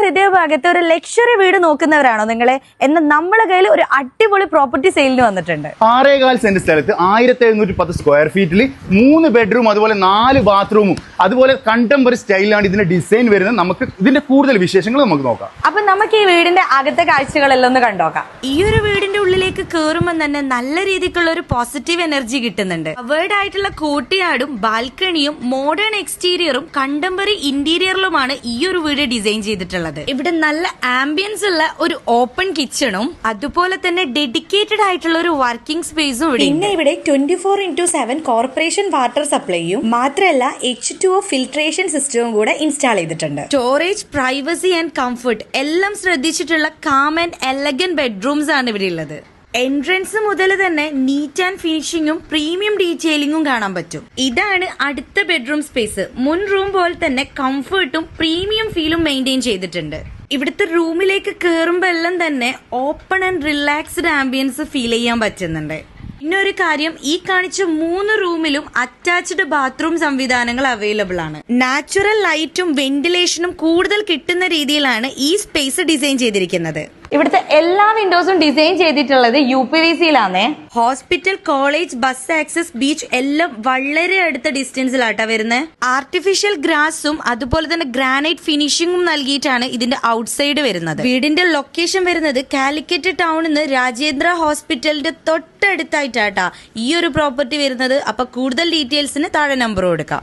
ഹൃദയഭാഗത്ത് ഒരു ലക്ഷറി വീട് നോക്കുന്നവരാണോ നിങ്ങളെ? എന്നാൽ നമ്മുടെ കയ്യിൽ ഒരു അടിപൊളി പ്രോപ്പർട്ടി സെയിലിന് വന്നിട്ടുണ്ട്. 6.25 സെന്റ് സ്ഥലത്ത് 1710 സ്ക്വയർ ഫീറ്റിൽ 3 ബെഡ്റൂം, അതുപോലെ 4 ബാത്റൂമും, അതുപോലെ കണ്ടംപററി സ്റ്റൈലാണ് ഇതിന്റെ ഡിസൈൻ വരുന്നത്. നമുക്ക് ഇതിന്റെ കൂടുതൽ വിശേഷങ്ങൾ നമുക്ക് നോക്കാം. അപ്പൊ നമുക്ക് ഈ വീടിന്റെ അകത്തെ കാഴ്ചകളെല്ലാം ഒന്ന് കണ്ടോക്കാം. ഈ ഒരു വീടിന്റെ ഉള്ളിലേക്ക് കയറുമ്പോൾ തന്നെ നല്ല രീതിക്കുള്ള ഒരു പോസിറ്റീവ് എനർജി കിട്ടുന്നുണ്ട്. കവേർഡ് ആയിട്ടുള്ള കോർട്ട്യാർഡും ബാൽക്കണിയും മോഡേൺ എക്സ്റ്റീരിയറും കണ്ടംപററി ഇന്റീരിയറിലുമാണ് ഈ ഒരു വീട് ഡിസൈൻ ചെയ്തിട്ടുള്ളത്. ഇവിടെ നല്ല ആംബിയൻസ് ഉള്ള ഒരു ഓപ്പൺ കിച്ചണും അതുപോലെ തന്നെ ഡെഡിക്കേറ്റഡ് ആയിട്ടുള്ള ഒരു വർക്കിംഗ് സ്പേസും ഇവിടെ. പിന്നെ ഇവിടെ 24x7 കോർപ്പറേഷൻ വാട്ടർ സപ്ലൈയും മാത്രമല്ല H2O ഫിൽട്രേഷൻ സിസ്റ്റവും കൂടെ ഇൻസ്റ്റാൾ ചെയ്തിട്ടുണ്ട്. സ്റ്റോറേജ്, പ്രൈവസി ആൻഡ് കംഫർട്ട് എല്ലാം ശ്രദ്ധിച്ചിട്ടുള്ള കാം ആൻഡ് എലഗന്റ് ബെഡ്റൂംസ് ആണ് ഇവിടെ ഉള്ളത്. എൻട്രൻസ് മുതൽ തന്നെ നീറ്റ് ആൻഡ് ഫിനിഷിങ്ങും പ്രീമിയം ഡീറ്റെയിലിംഗും കാണാൻ പറ്റും. ഇതാണ് അടുത്ത ബെഡ്റൂം സ്പേസ്. മുൻ റൂം പോലെ തന്നെ കംഫർട്ടും പ്രീമിയം ഫീലും മെയിൻറ്റെയിൻ ചെയ്തിട്ടുണ്ട്. ഇവിടുത്തെ റൂമിലേക്ക് കയറുമ്പോൾ എല്ലാം തന്നെ open and relaxed ambience feel ചെയ്യാൻ പറ്റുന്നുണ്ട്. പിന്നെ ഒരു കാര്യം, ഈ കാണിച്ച 3 റൂമിലും അറ്റാച്ച്ഡ് ബാത്റൂം സംവിധാനങ്ങൾ അവൈലബിൾ ആണ്. നാച്ചുറൽ ലൈറ്റും വെന്റിലേഷനും കൂടുതൽ കിട്ടുന്ന രീതിയിലാണ് ഈ സ്പേസ് ഡിസൈൻ ചെയ്തിരിക്കുന്നത്. ഇവിടുത്തെ എല്ലാ വിൻഡോസും ഡിസൈൻ ചെയ്തിട്ടുള്ളത് UPVCയിലാണേ. Hospital, college, bus access, beach എല്ലാം വളരെ അടുത്ത ഡിസ്റ്റൻസിലാട്ടാ വരുന്നത്. ആർട്ടിഫിഷ്യൽ ഗ്രാസും അതുപോലെ തന്നെ ഗ്രാനൈറ്റ് ഫിനിഷിംഗും നൽകിയിട്ടാണ് ഇതിന്റെ ഔട്ട്സൈഡ് വരുന്നത്. വീടിന്റെ ലൊക്കേഷൻ വരുന്നത് കാലിക്കറ്റ് ടൗണിൽ നിന്ന് രാജേന്ദ്ര ഹോസ്പിറ്റലിന്റെ തൊട്ടടുത്തായിട്ടാട്ടാ ഈ ഒരു പ്രോപ്പർട്ടി വരുന്നത്. അപ്പൊ കൂടുതൽ ഡീറ്റെയിൽസിന് താഴെ നമ്പർ കൊടുക്കാം.